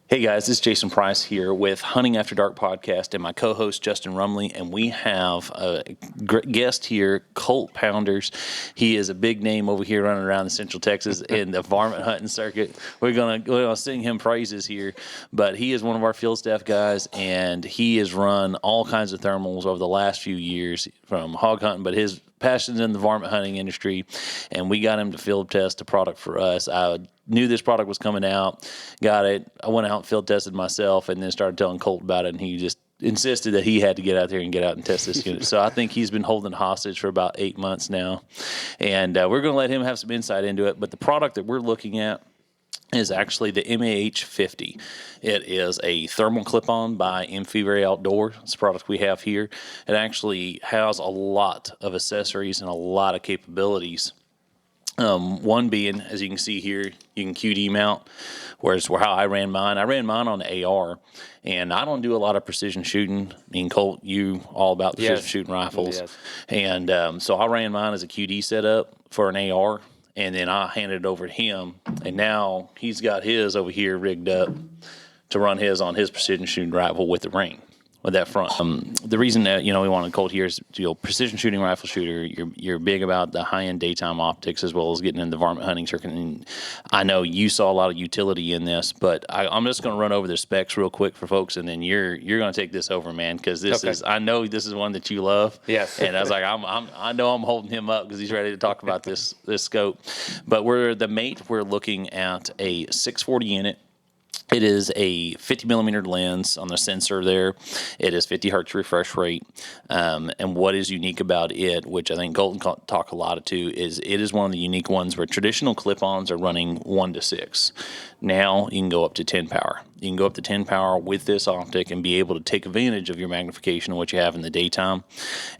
Hey guys, this is Jason Price here with Hunting After Dark podcast and my co-host Justin Rumley, and we have a guest here, Colt Pounders. He is a big name over here running around the Central Texas in the varmint hunting circuit. We're gonna sing him praises here, but he is one of our field staff guys, and he has run all kinds of thermals over the last few years from hog hunting, but his passion's in the varmint hunting industry, and we got him to field test a product for us. I knew this product was coming out, got it. I went out and field tested myself, and then started telling Colt about it, and he just insisted that he had to get out there and get out and test this unit. So I think he's been holding hostage for about 8 months now, and we're going to let him have some insight into it. But the product that we're looking at is actually the MAH50. It is a thermal clip-on by M-Fever Outdoor. It's a product we have here. It actually has a lot of accessories and a lot of capabilities. One being, as you can see here, you can QD mount, whereas how I ran mine on the AR, and I don't do a lot of precision shooting. I mean, Colt, you all about precision shooting rifles. Yes. And so I ran mine as a QD setup for an AR, and then I handed it over to him, and now he's got his over here rigged up to run his on his precision shooting rifle with the ring. With that front, the reason that we wanted Colt here is precision shooting rifle shooter. You're big about the high end daytime optics as well as getting in the varmint hunting circuit. And I know you saw a lot of utility in this, but I'm just going to run over the specs real quick for folks, and then you're going to take this over, man, because this is, I know this is one that you love. Yes. And I was like, I know I'm holding him up because he's ready to talk about this scope. But we're looking at a 640 unit. It is a 50 millimeter lens on the sensor there. It is 50 hertz refresh rate. And what is unique about it, which I think Colton talk a lot to, is it is one of the unique ones where traditional clip-ons are running 1 to 6. Now you can go up to 10 power. You can go up to 10 power with this optic and be able to take advantage of your magnification of what you have in the daytime.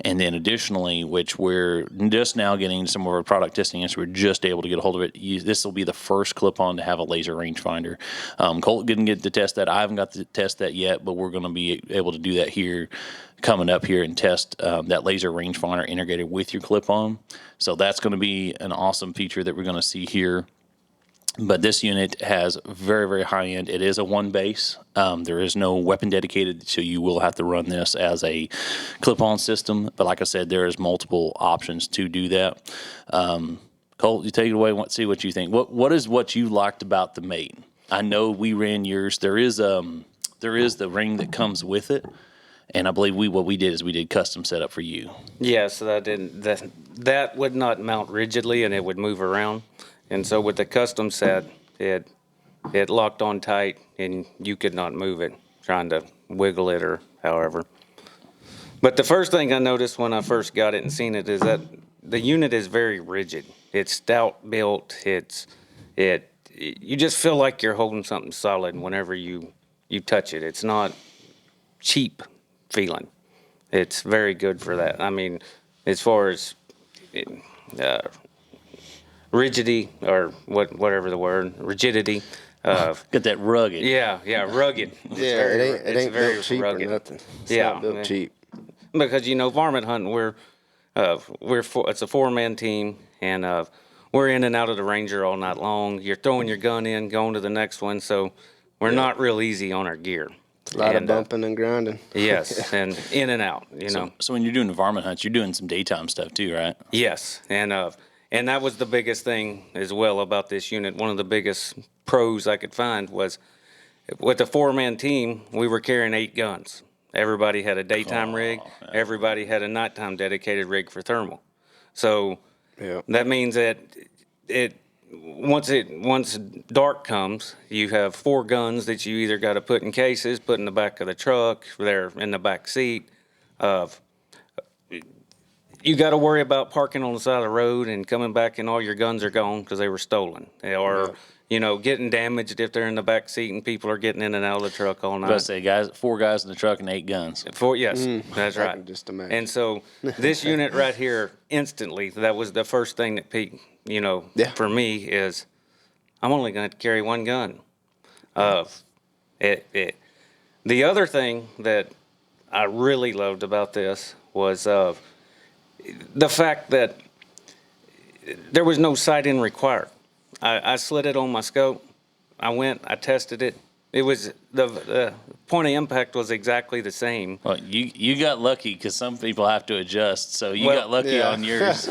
And then additionally, which we're just now getting some of our product testing, so we're just able to get a hold of it. This will be the first clip-on to have a laser rangefinder. Colt didn't get to test that. I haven't got to test that yet, but we're going to be able to do that here coming up here and test that laser rangefinder integrated with your clip-on. So that's going to be an awesome feature that we're going to see here. But this unit has very, very high end. It is a one base. There is no weapon dedicated, so you will have to run this as a clip-on system. But like I said, there is multiple options to do that. Colt, you take it away. See what you think. What is what you liked about the Mate? I know we ran yours. There is the ring that comes with it, and I believe what we did is we did custom setup for you. Yes, that would not mount rigidly and it would move around. And so with the custom set, it locked on tight and you could not move it, trying to wiggle it or however. But the first thing I noticed when I first got it and seen it is that the unit is very rigid. It's stout built. You just feel like you're holding something solid whenever you touch it. It's not cheap feeling. It's very good for that. I mean, as far as rigidity or whatever the word, rigidity. Got that rugged. Yeah, rugged. It ain't built cheap rugged. Or nothing. It's not built cheap. Because varmint hunting, it's a 4-man team, and we're in and out of the Ranger all night long. You're throwing your gun in, going to the next one, so we're not real easy on our gear. It's a lot of bumping and grinding. Yes, and in and out, know. So when you're doing the varmint hunts, you're doing some daytime stuff too, right? Yes, and that was the biggest thing as well about this unit. One of the biggest pros I could find was with the 4-man team, we were carrying 8 guns. Everybody had a daytime rig. Everybody had a nighttime dedicated rig for thermal. So that means that once dark comes, you have 4 guns that you either got to put in cases, put in the back of the truck, they're in the back seat. You got to worry about parking on the side of the road and coming back and all your guns are gone because they were stolen, or getting damaged if they're in the back seat and people are getting in and out of the truck all night. I say, 4 guys in the truck and 8 guns. That's right. I can just imagine. And so this unit right here, instantly, that was the first thing that peaked. For me is I'm only going to carry 1 gun. The other thing that I really loved about this was the fact that there was no sight-in required. I slid it on my scope. I tested it. It was the point of impact was exactly the same. Well, you got lucky because some people have to adjust, so you Well, got lucky on yours.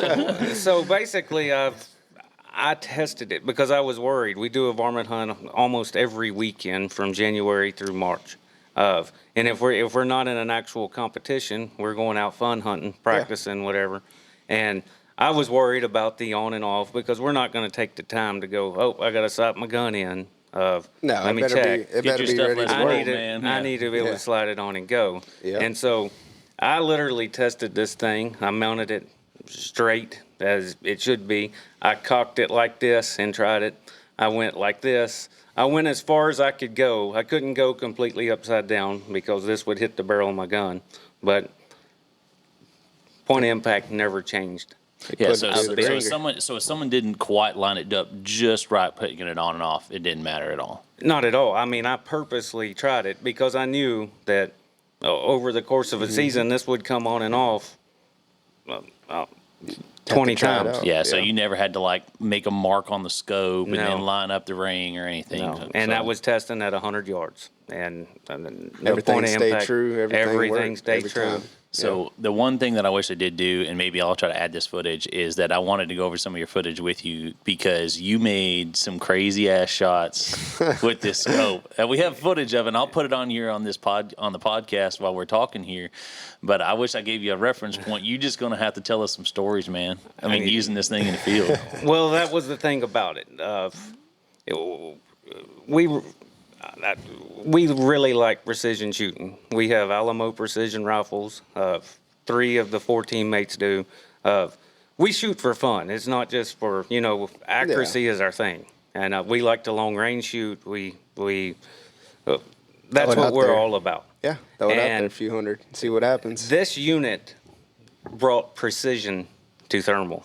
So basically, I tested it because I was worried. We do a varmint hunt almost every weekend from January through March. And if we're not in an actual competition, we're going out fun hunting, practicing, whatever. And I was worried about the on and off because we're not going to take the time to go, oh, I got to sight my gun in. No, let me it better check. Be, it Get better your be stuff ready let's to roll, work. man. I need to be able to slide it on and go. Yeah. And so I literally tested this thing. I mounted it straight as it should be. I cocked it like this and tried it. I went like this. I went as far as I could go. I couldn't go completely upside down because this would hit the barrel of my gun. But point of impact never changed. Yeah, Put so, it to so, the so, finger. if someone didn't quite line it up just right, putting it on and off, it didn't matter at all. Not at all. I mean, I purposely tried it because I knew that over the course of a season, this would come on and off 20 try it times. out. Yeah, so Yeah. you never had to like make a mark on the scope and No. then line up the ring or anything. No. So- And that was testing at 100 yards. And the Everything point of stayed impact, true, everything worked stayed every true. time. So the one thing that I wish I did do, and maybe I'll try to add this footage, is that I wanted to go over some of your footage with you because you made some crazy ass shots with this scope. And we have footage of it, and I'll put it on here on the podcast while we're talking here. But I wish I gave you a reference point. You're just gonna have to tell us some stories, man. I mean, using this thing in the field. Well, that was the thing about it. We really like precision shooting. We have Alamo precision rifles. 3 of the 4 teammates do. We shoot for fun. It's not just for, accuracy is our thing. And we like to long range shoot. That's it what out we're there. all about. Yeah, throw it out there And a few hundred, see what happens. This unit brought precision to thermal.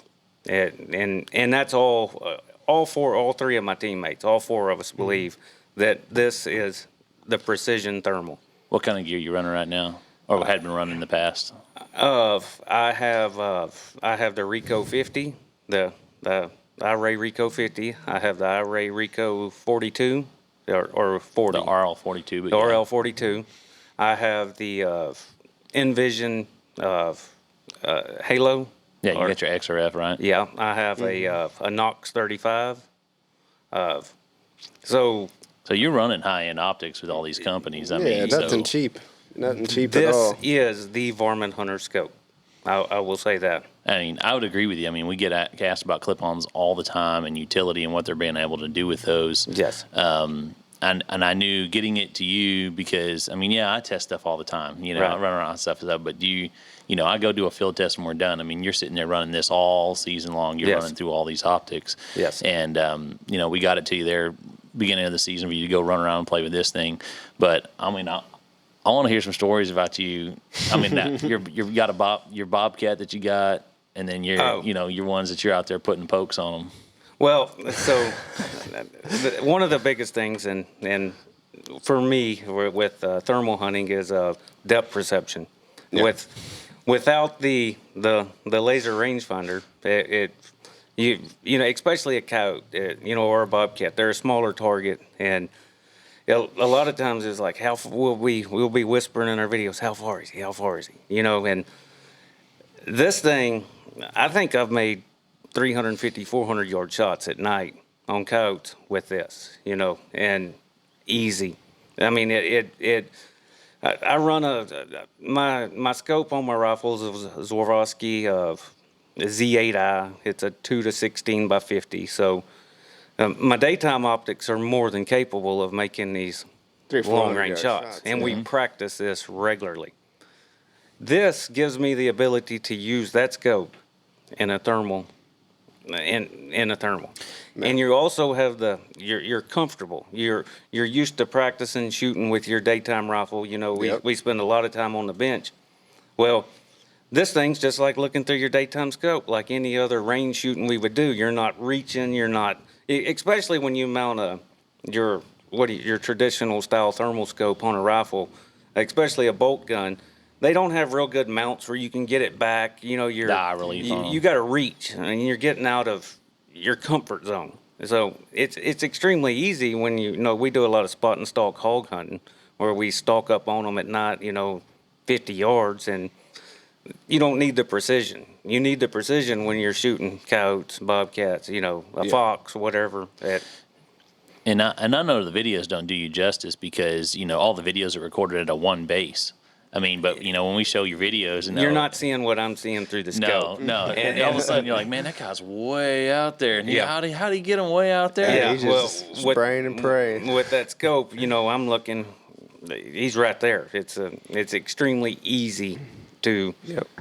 And that's all 3 of my teammates, all 4 of us believe that this is the precision thermal. What kind of gear you running right now, or had been running in the past? I have the Rico 50, the IRA Rico 50. I have the IRA Rico 42 or 40. The RL 42. The RL 42. I have the Envision Halo. Yeah, you got your XRF, right? Yeah, I have a Knox 35. So you're running high-end optics with all these companies. I Yeah, mean, nothing so cheap. Nothing cheap at This all. is the varmint hunter scope. I will say that. I mean, I would agree with you. I mean, we get asked about clip-ons all the time and utility and what they're being able to do with those. Yes. And I knew getting it to you because, I mean, yeah, I test stuff all the time. I Right. run around stuff, but I go do a field test when we're done. I mean, you're sitting there running this all season long. You're Yes. running through all these optics. Yes. And, we got it to you there beginning of the season for you to go run around and play with this thing. But, I mean, I want to hear some stories about you. I mean, you've got your Bobcat that you got, and then your ones that you're out there putting pokes on them. Well, so one of the biggest things, and for me with thermal hunting is depth perception. Yeah. Without the laser rangefinder, especially a coyote, or a bobcat, they're a smaller target, and a lot of times it's like we'll be whispering in our videos, how far is he? How far is he? And this thing, I think I've made 350, 400 yard shots at night on coyotes with this, and easy. I mean, I run my scope on my rifles is a Swarovski Z8i. It's a 2-16 by 50. So my daytime optics are more than capable of making these 300-400 long range yard shots. shots, And we practice this regularly. This gives me the ability to use that scope in a thermal. And you also have you're comfortable. You're used to practicing shooting with your daytime rifle. We spend a lot of time on the bench. Well, this thing's just like looking through your daytime scope, like any other range shooting we would do. You're not reaching. You're not, especially when you mount your traditional style thermal scope on a rifle, especially a bolt gun. They don't have real good mounts where you can get it back. Die relief on 'em. You got to reach, and you're getting out of your comfort zone. So it's extremely easy when you know we do a lot of spot and stalk hog hunting where we stalk up on them at night, 50 yards, and you don't need the precision. You need the precision when you're shooting coyotes, bobcats, a fox, whatever. And I know the videos don't do you justice because all the videos are recorded at a one base. I mean, but when we show your videos, and you're not seeing what I'm seeing through the scope. No, and all of a sudden you're like, man, that guy's way out there. And how did he get him way out there? Yeah, he's just spraying and praying. With that scope, I'm looking. He's right there. It's extremely easy to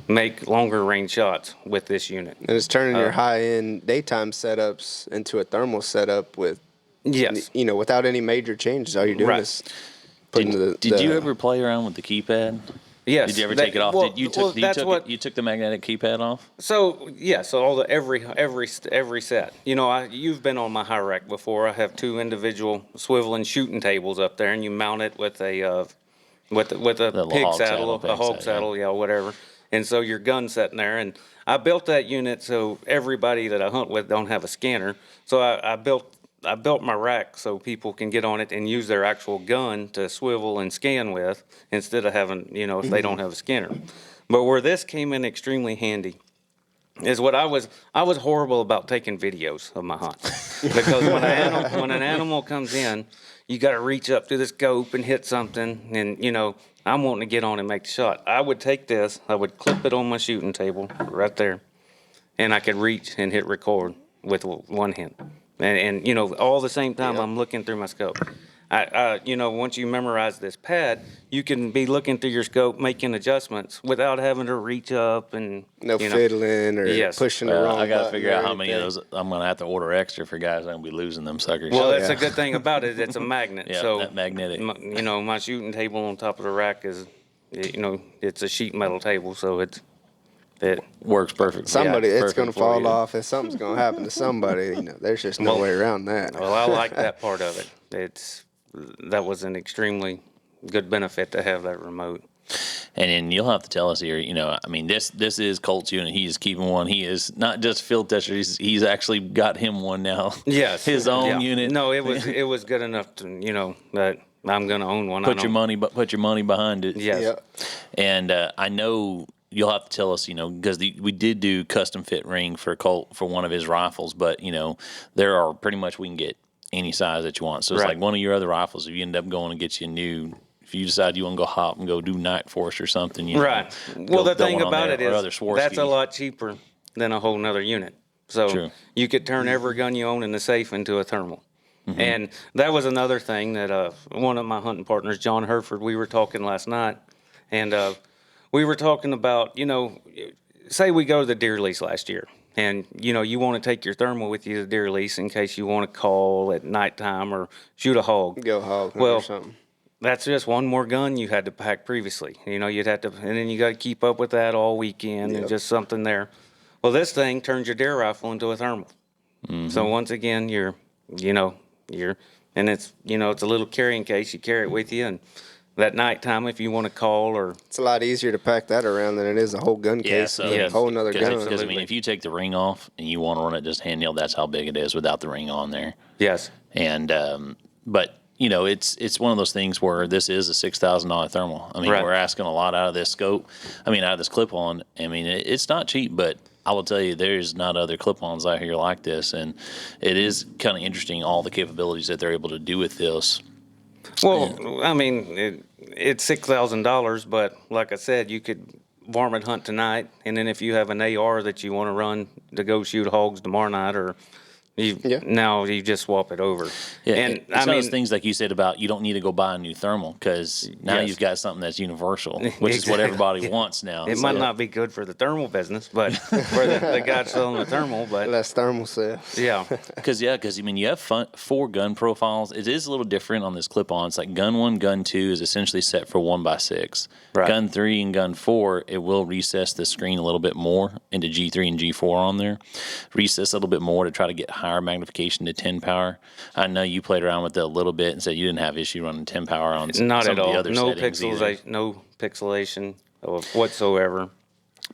make longer range shots with this unit. And it's turning your high end daytime setups into a thermal setup with, without any major changes. All you're doing is. Did you ever play around with the keypad? Yes. Did you ever take it off? You took the magnetic keypad off? So every set. You've been on my high rack before. I have 2 individual swiveling shooting tables up there, and you mount it with a pig saddle, a hog saddle, whatever. And so your gun's sitting there, and I built that unit so everybody that I hunt with don't have a scanner. So I built my rack so people can get on it and use their actual gun to swivel and scan with instead of having, if they don't have a scanner. But where this came in extremely handy is what I was horrible about taking videos of my hunt. Because when an animal comes in, you got to reach up to the scope and hit something, and, I'm wanting to get on and make the shot. I would take this, I would clip it on my shooting table right there, and I could reach and hit record with one hand. And all the same time I'm looking through my scope. Once you memorize this pad, you can be looking through your scope, making adjustments without having to reach up and fiddling or pushing the wrong. I got to figure out how many of those I'm going to have to order extra for guys. I'm going to be losing them suckers. Well, that's a good thing about it. It's a magnet. So that magnetic. My shooting table on top of the rack is, it's a sheet metal table, so it works perfect. It's going to fall off. If something's going to happen to somebody, there's just no way around that. Well, I like that part of it. That was an extremely good benefit to have that remote. And then you'll have to tell us here, this is Colt's unit. He is keeping one. He is not just field tester. He's actually got him one now. Yes. His own unit. No, it was good enough to, that I'm going to own one. Put your money behind it. Yes. Yep. And I know you'll have to tell us, because we did do custom fit ring for Colt for one of his rifles, but, there are pretty much we can get any size that you want. So it's like one of your other rifles, if you end up going and get you a new, if you decide you want to go hop and go do Night Force or something. Well, the thing about it is that's a lot cheaper than a whole nother unit. So you could turn every gun you own in the safe into a thermal. Mm-hmm. And that was another thing that one of my hunting partners, John Herford, we were talking last night, and we were talking about, say we go to the deer lease last year, and, you want to take your thermal with you to the deer lease in case you want to call at nighttime or shoot a hog. Go hog or something. That's just one more gun you had to pack previously. You'd have to, and then you got to keep up with that all weekend and just something there. Well, this thing turns your deer rifle into a thermal. Mm-hmm. So once again, and it's, it's a little carrying case. You carry it with you, and that nighttime, if you want to call or... It's a lot easier to pack that around than it is a whole gun case. A whole nother gun. Because, if you take the ring off and you want to run it just handheld, that's how big it is without the ring on there. Yes. And, but, it's one of those things where this is a $6,000 thermal. We're asking a lot out of this scope. Out of this clip-on. It's not cheap, but I will tell you, there's not other clip-ons out here like this. And it is kind of interesting, all the capabilities that they're able to do with this. Well, it's $6,000, but like I said, you could varmint hunt tonight, and then if you have an AR that you want to run to go shoot hogs tomorrow night, or now you just swap it over. Yeah, and it's one of those things like you said about you don't need to go buy a new thermal because now you've got something that's universal, which is what everybody wants now. It might not be good for the thermal business, but for the guy selling the thermal, but less thermal sales. Yeah, because you have 4 gun profiles. It is a little different on this clip-on. It's like gun 1, gun 2 is essentially set for 1x6. Right. Gun 3 and gun 4, it will recess the screen a little bit more into G3 and G4 on there. Recess a little bit more to try to get higher magnification to 10 power. I know you played around with it a little bit and said you didn't have issue running 10 power on some of the other settings either. No pixelation whatsoever.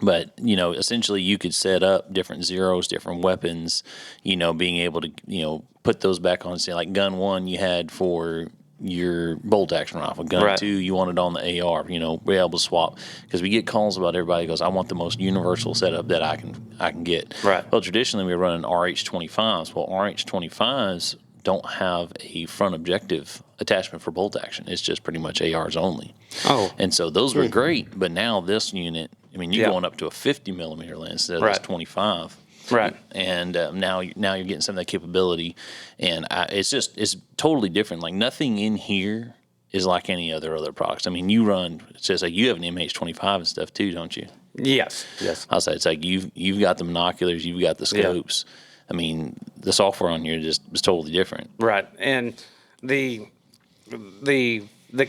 But, essentially you could set up different zeros, different weapons, being able to, put those back on. Say, like gun 1 you had for your bolt action rifle. Gun 2 you wanted on the AR, be able to swap. Because we get calls about everybody goes, I want the most universal setup that I can get. Right. Well, traditionally we were running RH25s. Well, RH25s don't have a front objective attachment for bolt action. It's just pretty much ARs only. Oh. And so those were great, but now this unit, you're going up to a 50 millimeter lens instead of this 25. Right. And now you're getting some of that capability, and it's totally different. Like nothing in here is like any other products. You run, it's just like you have an MAH50 and stuff too, don't you? Yes. I'll say it's like you've got the binoculars, you've got the scopes. Yeah. The software on here just is totally different. Right, and the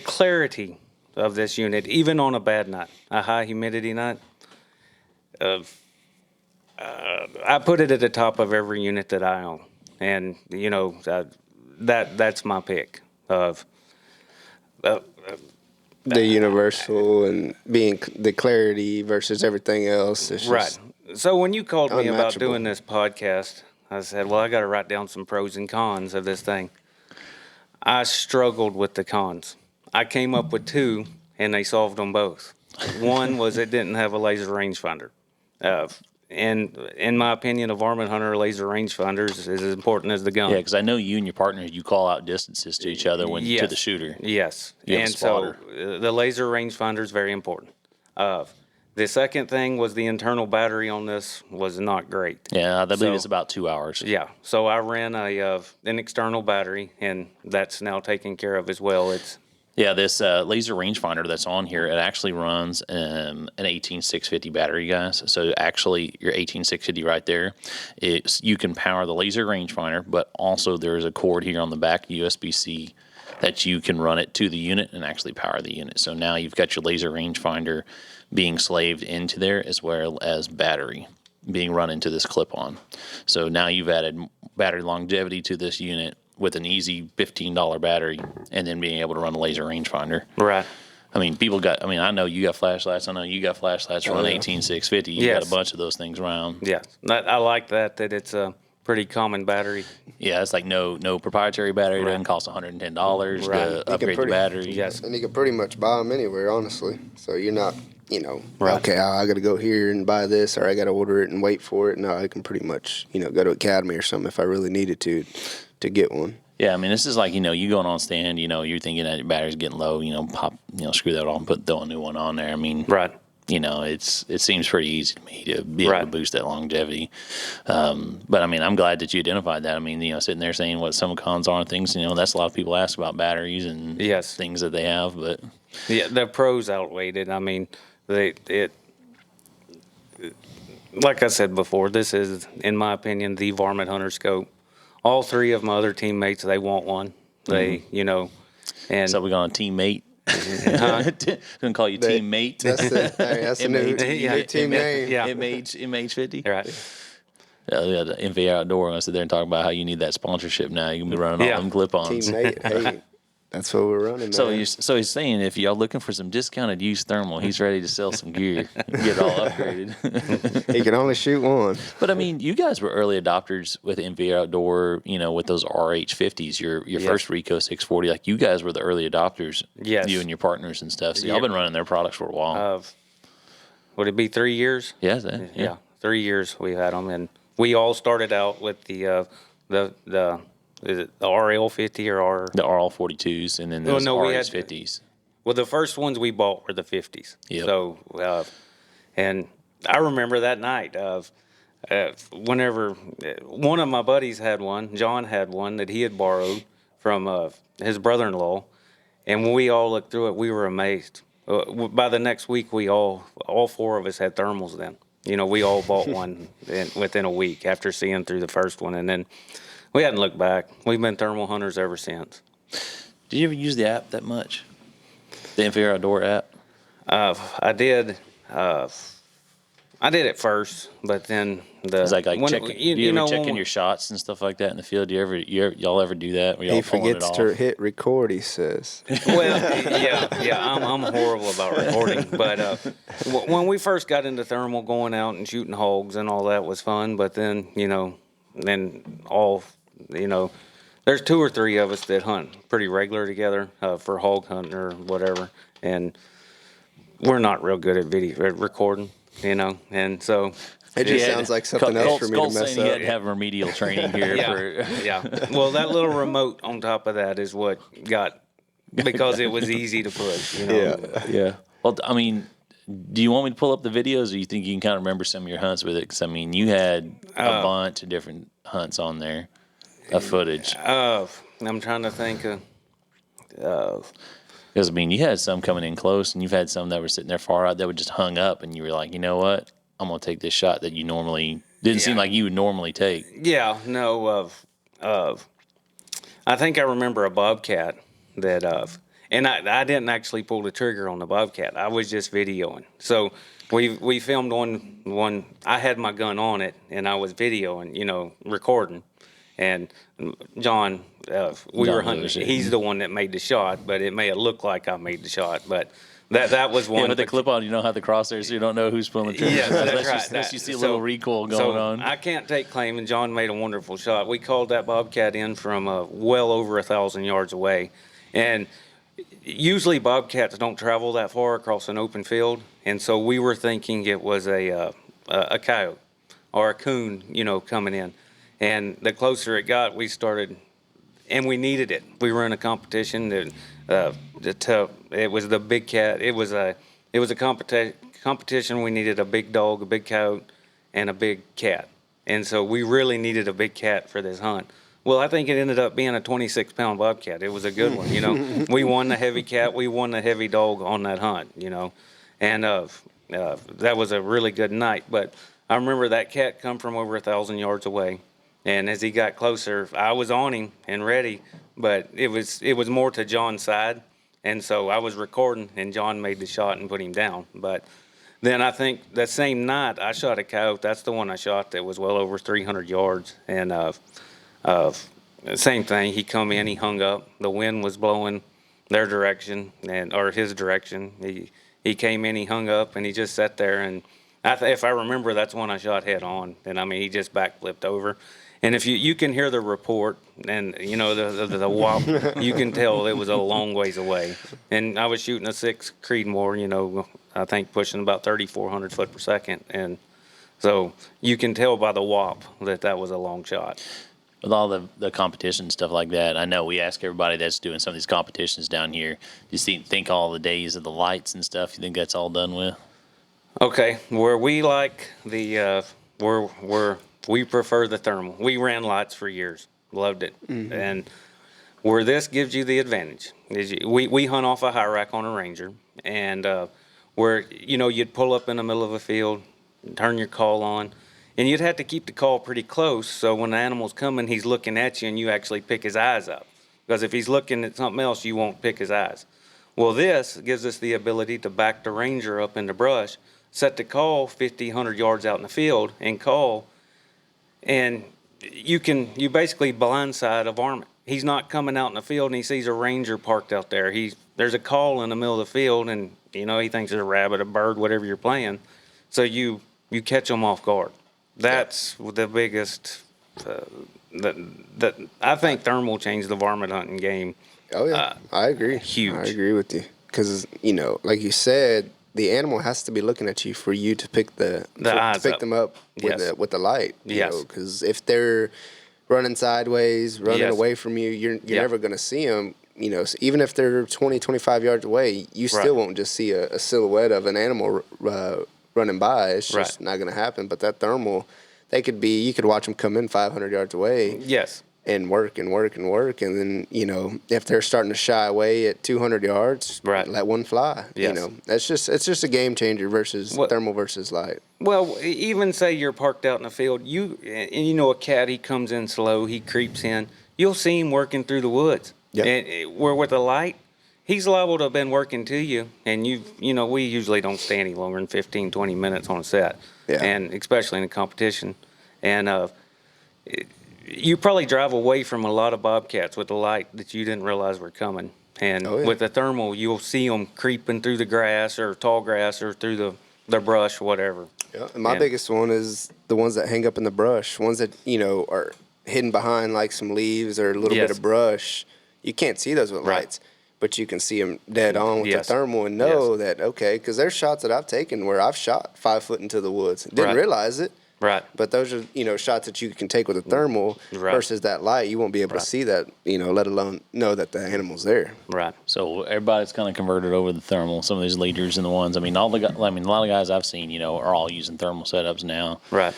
clarity of this unit, even on a bad night, a high humidity night, I put it at the top of every unit that I own, and that's my pick of. The universal and being the clarity versus everything else. It's right. So when you called me about unmatchable. doing this podcast, I said, well, I got to write down some pros and cons of this thing. I struggled with the cons. I came up with 2, and they solved them both. One was it didn't have a laser rangefinder. And in my opinion, a varmint hunter laser rangefinder is as important as the gun. Yeah, because I know you and your partner, you call out distances to each other to the shooter. Yes, You have a and so spotter. the laser rangefinder is very important. The second thing was the internal battery on this was not great. Yeah, I believe it's about 2 hours. Yeah, so I ran an external battery, and that's now taken care of as well. Yeah, this laser rangefinder that's on here, it actually runs an 18650 battery, guys. So actually, your 18650 right there, you can power the laser rangefinder, but also there is a cord here on the back, USB-C, that you can run it to the unit and actually power the unit. So now you've got your laser rangefinder being slaved into there, as well as battery being run into this clip-on. So now you've added battery longevity to this unit with an easy $15 battery, and then being able to run a laser rangefinder. Right. I know you got flashlights. I know you got flashlights run 18650. You got a bunch of those things around. Yes, I like that it's a pretty common battery. Yeah, it's like no proprietary battery. It doesn't cost $110 to upgrade the battery. Yes. And you can pretty much buy them anywhere, honestly. So you're not, okay, I got to go here and buy this, or I got to order it and wait for it. No, I can pretty much, go to Academy or something if I really needed to get one. Yeah, this is like, you going on stand, you're thinking that your battery's getting low, pop, screw that off and throw a new one on there. Right. It seems pretty easy to me to be able to boost that longevity. But I'm glad that you identified that. Sitting there saying what some cons are and things, that's a lot of people ask about batteries and things that they have, but yeah, the pros outweighed it. Like I said before, this is, in my opinion, the varmint hunter scope. All 3 of my other teammates, they want one. They, and so we're going to teammate. Gonna call you teammate. That's a new team name. Yeah. MAH50. Right. The NV Outdoor. I sit there and talk about how you need that sponsorship now. You can be running all them clip-ons. Teammate. Hey, that's what we're running. So he's saying if y'all looking for some discounted used thermal, he's ready to sell some gear, get all upgraded. He can only shoot one. But you guys were early adopters with NV Outdoor. With those RH50s, your first Rico 640. Like you guys were the early adopters. Yes. You and your partners and stuff. So y'all been running their products for a while. Would it be 3 years? Yeah. 3 years we had them, and we all started out with the is it the RL50 or the RL42s, and then those RH50s. Well, the first ones we bought were the 50s. Yep. So, and I remember that night of whenever one of my buddies had one, John had one that he had borrowed from his brother-in-law, and when we all looked through it, we were amazed. By the next week, we all 4 of us had thermals then. We all bought one within a week after seeing through the first one, and then we hadn't looked back. We've been thermal hunters ever since. Did you ever use the app that much? The NV Outdoor app? I did. I did it first, but then the It's like when, checking. you, Do you you ever know checking when, your shots and stuff like that in the field? Y'all ever do that? Where He y'all pulling it forgets off? to hit record, he says. well, yeah, I'm horrible about recording, but when we first got into thermal, going out and shooting hogs and all that was fun. But then you know, there's 2 or 3 of us that hunt pretty regular together for hog hunting or whatever, and we're not real good at recording, and so. It just Yeah, sounds like something else for me to Colt's mess saying he up. had to have remedial training here Yeah, for. yeah. Well, that little remote on top of that is what got because it was easy to push. Yeah. Yeah. Well, I mean, do you want me to pull up the videos, or you think you can kind of remember some of your hunts with it? Because I mean, you had a bunch of different hunts on there of footage. I'm trying to think of. Because I mean, you had some coming in close, and you've had some that were sitting there far out that were just hung up, and you were like, you know what? I'm gonna take this shot that you normally didn't seem like you would normally take. Yeah, no, of. I think I remember a bobcat that and I didn't actually pull the trigger on the bobcat. I was just videoing. So we filmed one. I had my gun on it, and I was videoing, recording. And John, we John were hunting. Lewis, yeah. He's the one that made the shot, but it may have looked like I made the shot. But that was one. Yeah, with the clip on, you don't have the crosshairs, so you don't know who's pulling the trigger. Yes, that's unless right. Unless you see a little recoil going on. I can't take claim, and John made a wonderful shot. We called that bobcat in from well over 1,000 yards away, and usually bobcats don't travel that far across an open field, and so we were thinking it was a coyote or a coon, coming in. And the closer it got, we started, and we needed it. We were in a competition it was the big cat. It was a competition. We needed a big dog, a big coyote, and a big cat. And so we really needed a big cat for this hunt. Well, I think it ended up being a 26-pound bobcat. It was a good one, We won the heavy cat. We won the heavy dog on that hunt, And that was a really good night. But I remember that cat come from over 1,000 yards away. And as he got closer, I was on him and ready, but it was more to John's side. And so I was recording, and John made the shot and put him down. But then I think that same night I shot a coyote. That's the one I shot that was well over 300 yards. And same thing. He come in, he hung up. The wind was blowing their direction or his direction. He came in, he hung up, and he just sat there. And if I remember, that's when I shot head on. And I mean, he just backflipped over. And if you can hear the report and the whop, you can tell it was a long ways away. And I was shooting a 6 Creedmoor, I think pushing about 3,400 foot per second, and so you can tell by the whop that was a long shot. With all the competition stuff like that, I know we ask everybody that's doing some of these competitions down here. You think all the days of the lights and stuff. You think that's all done with? Okay, where we like the we prefer the thermal. We ran lights for years, loved it, and where this gives you the advantage is we hunt off a high rack on a Ranger, and where you'd pull up in the middle of a field, turn your call on, and you'd have to keep the call pretty close so when the animal's coming, he's looking at you and you actually pick his eyes up, because if he's looking at something else, you won't pick his eyes. Well, this gives us the ability to back the Ranger up in the brush, set the call 50, 100 yards out in the field, and call. And you basically blindside a varmint. He's not coming out in the field and he sees a Ranger parked out there. There's a call in the middle of the field, and he thinks it's a rabbit, a bird, whatever you're playing. So you catch him off guard. That's the biggest. That I think thermal changed the varmint hunting game. Oh yeah, I agree. Huge. I agree with you because like you said, the animal has to be looking at you for you to pick pick them up with the light. Because if they're running sideways, running away from you, you're never going to see them. So even if they're 20, 25 yards away, you still won't just see a silhouette of an animal running by. It's just not going to happen. But that thermal, you could watch them come in 500 yards away. Yes. And work and work and work, and then if they're starting to shy away at 200 yards, let one fly. Yes. It's just a game changer versus thermal versus light. Well, even say you're parked out in the field, a cat, he comes in slow, he creeps in, you'll see him working through the woods. Yep. And where with the light, he's liable to have been working to you, and we usually don't stay any longer than 15, 20 minutes on a set, Yeah. and especially in a competition. And you probably drive away from a lot of bobcats with the light that you didn't realize were coming. And Oh, yeah. with the thermal, you'll see them creeping through the grass or tall grass or through the brush, whatever. Yeah. And my biggest one is the ones that hang up in the brush, ones that, are hidden behind like some leaves or a little bit Yes. of brush. You can't see those with Right. lights, but you can see them dead on with Yes. the thermal and know that, okay, because there's shots that I've taken where I've shot 5 foot into the woods. Didn't Right. realize it. Right. But those are, shots that you can take with a thermal Right. versus that light. You won't be able to see that, let alone know that the animal's there. Right. So everybody's kind of converted over the thermal. Some of these leaders and the ones. A lot of guys I've seen, are all using thermal setups now. Right.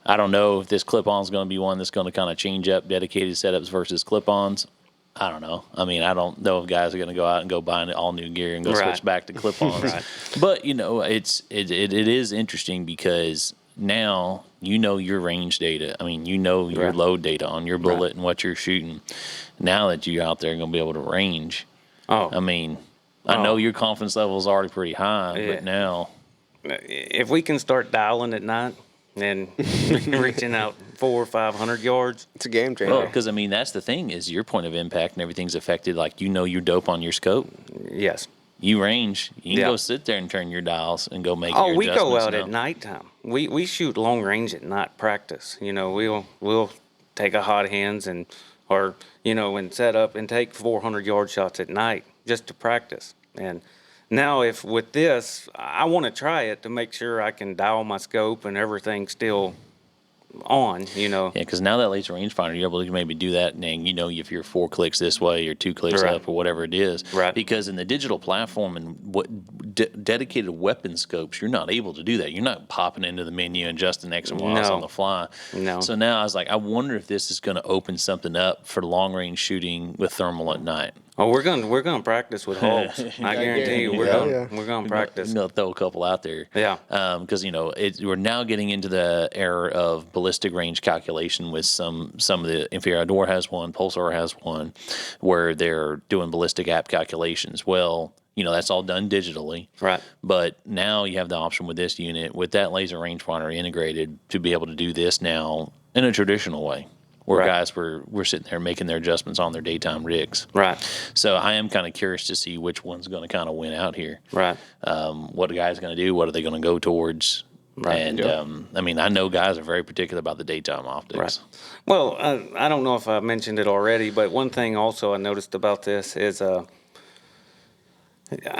I don't know if this clip-on is going to be one that's going to kind of change up dedicated setups versus clip-ons. I don't know. I don't know if guys are going to go out and go buy all new gear and go Right. switch back to clip-ons. Right. But it is interesting because now your range data. Your Right. load data on your bullet Right. and what you're shooting. Now that you're out there going to be able to range. Oh. I know your confidence level is already pretty high, Yeah. but now. If we can start dialing at night and reaching out 400 or 500 yards, It's a game changer. Well, because that's the thing is your point of impact and everything's affected. Like your dope on your scope. yes. You range. You can Yeah. go sit there and turn your dials and go make. Oh, your we go adjustments out now. at nighttime. We shoot long range at night practice. We'll take a hot hands and set up and take 400 yard shots at night just to practice. And now if with this, I want to try it to make sure I can dial my scope and everything still on. Yeah, because now that laser rangefinder, you're able to maybe do that, and if you're 4 clicks this way or 2 clicks Right. up or whatever it is. Right. Because in the digital platform and what dedicated weapon scopes, you're not able to do that. You're not popping into the menu and adjusting X and Y No. on the fly. No. So now I was like, I wonder if this is going to open something up for long range shooting with thermal at night. Oh, we're gonna practice with holes. I guarantee you, we're Yeah. gonna practice. They'll throw a couple out there. Yeah. Because we're now getting into the era of ballistic range calculation with some of the Inferior Outdoor has one, Pulsar has one, where they're doing ballistic app calculations. Well, that's all done digitally. Right. But now you have the option with this unit with that laser rangefinder integrated to be able to do this now in a traditional way. Where Right. guys were sitting there making their adjustments on their daytime rigs. Right. So I am kind of curious to see which one's going to kind of win out here. Right. What the guy's going to do, what are they going to go towards? Right. And I know guys are very particular about the daytime optics. Right. Well, I don't know if I mentioned it already, but one thing also I noticed about this is I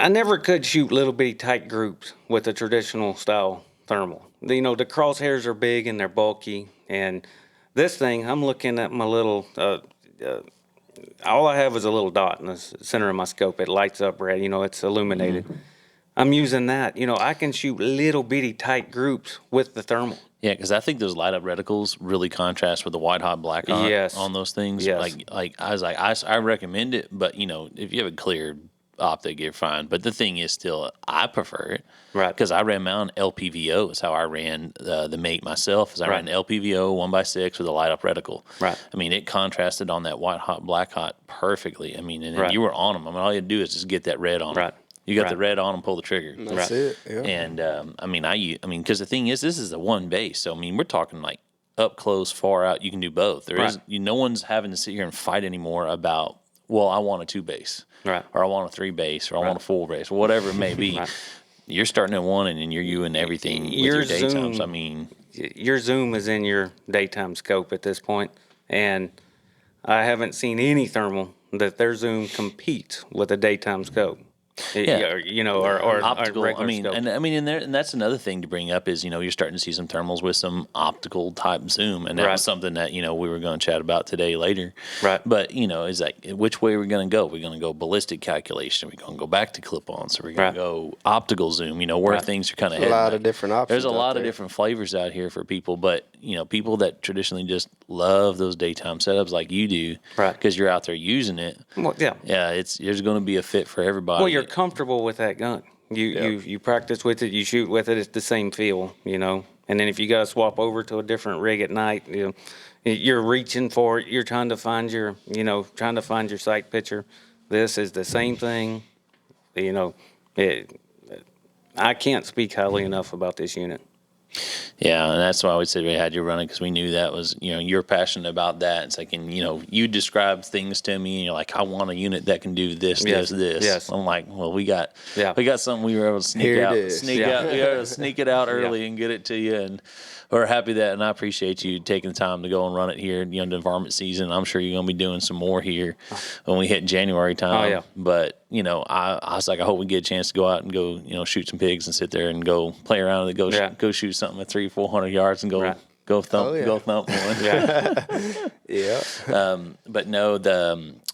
never could shoot little bitty tight groups with a traditional style thermal. The crosshairs are big and they're bulky, and this thing, I'm looking at my little. All I have is a little dot in the center of my scope. It lights up red. It's illuminated. Mm-hmm. I'm using that. I can shoot little bitty tight groups with the thermal. Yeah, because I think those light up reticles really contrast with the white hot black hot Yes. on those things. Yes. I recommend it, but if you have a clear optic, you're fine. But the thing is, still, I prefer it. Right. Because I ran my own LPVO. Is how I ran the mate myself. Is I ran Right. an LPVO 1x6 with a light up reticle. Right. It contrasted on that white hot black hot perfectly. And then Right. you were on them. All you had to do is just get that red on 'em. Right. You got Right. the red on and pull the trigger. That's Right. it. Yeah. And because the thing is, this is a one base. So we're talking like up close, far out. You can do both. There is Right. no one's having to sit here and fight anymore about. Well, I want a 2 base, Right. or I want a 3 base, or I want a 4 base, or whatever it may be. Right. You're starting at 1, and then you're using everything with Your your daytimes. zoom- Your zoom is in your daytime scope at this point, and I haven't seen any thermal that their zoom competes with a daytime scope. Yeah. Or optical. regular scope. And that's another thing to bring up is you're starting to see some thermals with some optical type zoom, and that Right. was something that we were going to chat about today later. Right. But is like which way are we going to go? We're going to go ballistic calculation. We're going to go back to clip-ons. So we're going Right. to go optical zoom. Where Right. things are kind of A lot of different options. There's a out lot of there. different flavors out here for people, but people that traditionally just love those daytime setups like you do, Right. Because you're out there using it. Well, yeah. Yeah, there's going to be a fit for everybody. Well, you're comfortable with that gun. You practice with it, you shoot with it. It's the same feel, And then if you got to swap over to a different rig at night, you're reaching for it. You're trying to find your sight picture. This is the same thing. You know, I can't speak highly enough about this unit. Yeah, and that's why we said we had you running, because we knew that was, you're passionate about that. It's like, and you describe things to me, and you're like, I want a unit that can do this, Yes, this. yes. I'm like, well, we got something we were able to Here it is. we were able to sneak it out early and get it to you, and we're happy that, and I appreciate you taking the time to go and run it here. The varmint season, I'm sure you're going to be doing some more here when we hit January time. Oh, yeah. But I was like, I hope we get a chance to go out and go, shoot some pigs and sit there and go play around and go shoot something at 300-400 yards and go go thump one. Yeah. But no,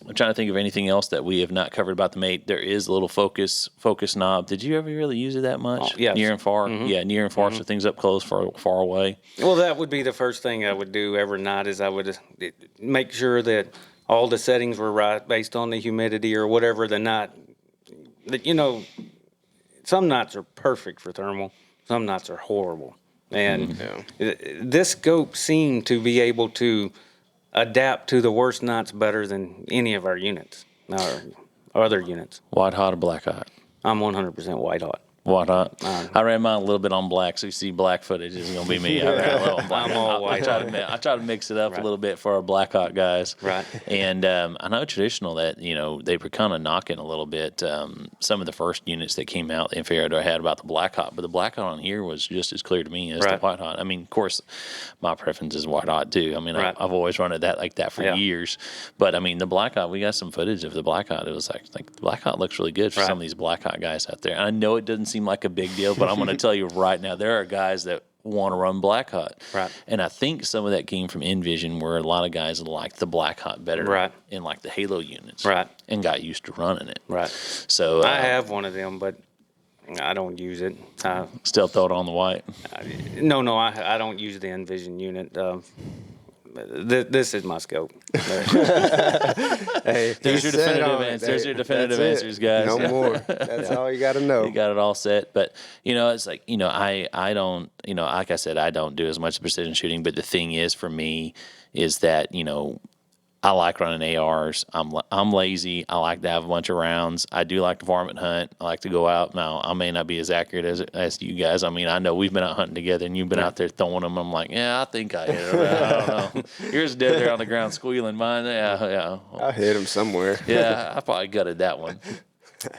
I'm trying to think of anything else that we have not covered about the mate. There is a little focus knob. Did you ever really use it that much? Yes. Near and far. Yeah, near and far. So things up close, far away. Well, that would be the first thing I would do every night, is I would make sure that all the settings were right based on the humidity or whatever the night. Some nights are perfect for thermal. Some nights are horrible. And this scope seemed to be able to adapt to the worst nights better than any of our units, or other units. White hot or black hot? I'm 100% white hot. White hot. I ran mine a little bit on black, so you see black footage is going to be me. I ran a little on black. I'm all white hot. I try to mix it up a little bit for our black hot guys. Right. And I know traditional that, they were kind of knocking a little bit some of the first units that came out, the infrared I had about the black hot, but the black hot on here was just as clear to me as the white hot. I mean, of course, my preference is white hot too. I mean, I've always run it like that for years. But I mean, the black hot, we got some footage of the black hot. It was like the black hot looks really good for some of these black hot guys out there. And I know it doesn't seem like a big deal, but I'm going to tell you right now, there are guys that want to run black hot. Right. And I think some of that came from Envision, where a lot of guys liked the black hot better in like the Halo units. Right. And got used to running it. Right. So I have one of them, but I don't use it. Still throw it on the white. No, I don't use the Envision unit. This is my scope. Hey, There's your definitive answers. There's your definitive answers, guys. No more. That's all you got to know. You got it all set. But, it's like, I don't, like I said, I don't do as much precision shooting. But the thing is, for me, is that, I like running ARs. I'm lazy. I like to have a bunch of rounds. I do like to varmint hunt. I like to go out. Now, I may not be as accurate as you guys. I mean, I know we've been out hunting together, and you've been out there throwing them. I'm like, yeah, I think I hit it. I don't know. Yours dead there on the ground squealing. Mine, yeah. I hit him somewhere. Yeah, I probably gutted that one.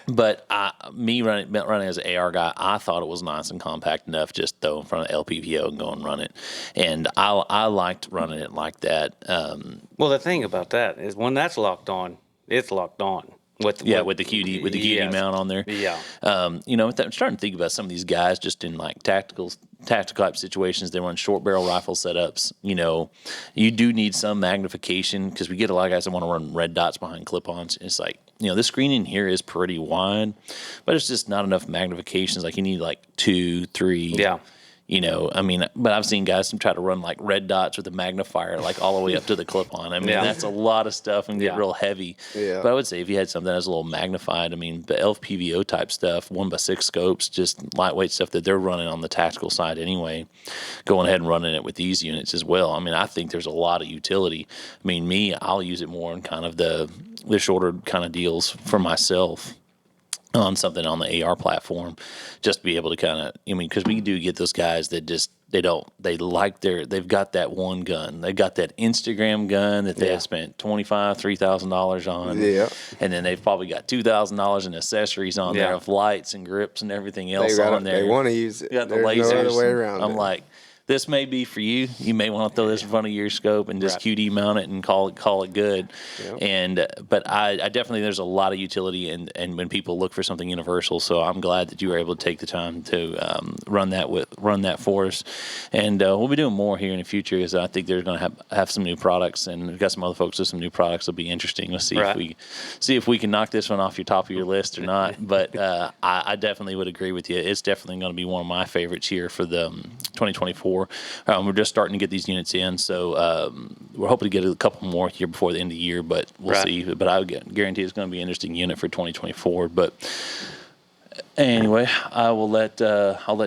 But running as an AR guy, I thought it was nice and compact enough, just throw in front of LPVO and go and run it. And I liked running it like that. Well, the thing about that is when that's locked on, it's locked on. With the QD mount on there. Yeah. I'm starting to think about some of these guys just in like tactical type situations. They run short barrel rifle setups. You do need some magnification, because we get a lot of guys that want to run red dots behind clip-ons. It's like, this screen in here is pretty wide, but it's just not enough magnifications. Like you need like 2, 3. Yeah. But I've seen guys try to run like red dots with a magnifier, like all the way up to the clip-on. That's a lot of stuff and get real heavy. Yeah. But I would say if you had something that's a little magnified, the LPVO type stuff, 1x6 scopes, just lightweight stuff that they're running on the tactical side anyway, going ahead and running it with these units as well. I think there's a lot of utility. I'll use it more in kind of the shorter kind of deals for myself on something on the AR platform, just to be able to kind of, because we do get those guys that just, they've got that one gun. They've got that Instagram gun that they have spent $3,000 on. Yeah. And then they've probably got $2,000 in accessories on there of lights and grips and everything else on there. They want to use it. You got the lasers. No other way around it. Like, this may be for you. You may want to throw this in front of your scope and just QD mount it and call it good. Yep. But I definitely, there's a lot of utility and when people look for something universal. So I'm glad that you were able to take the time to run that for us. And we'll be doing more here in the future, because I think they're going to have some new products, and we've got some other folks with some new products that'll be interesting. Let's see if we can knock this one off your top of your list or not. But I definitely would agree with you. It's definitely going to be one of my favorites here for the 2024. We're just starting to get these units in, so we're hoping to get a couple more here before the end of the year, but we'll see. But I guarantee it's going to be an interesting unit for 2024. But anyway, I'll let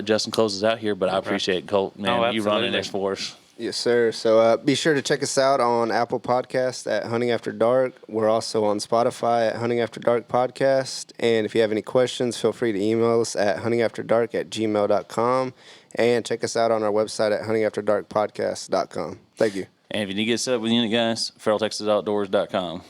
Justin close us out here. But I appreciate it, Colt. Man, you running this for us. Yes, sir. So be sure to check us out on Apple Podcast at Hunting After Dark. We're also on Spotify at Hunting After Dark Podcast. And if you have any questions, feel free to email us at huntingafterdark@gmail.com. And check us out on our website at huntingafterdarkpodcast.com. Thank you. And if you need to get set up with a unit, guys, feraltexasoutdoors.com.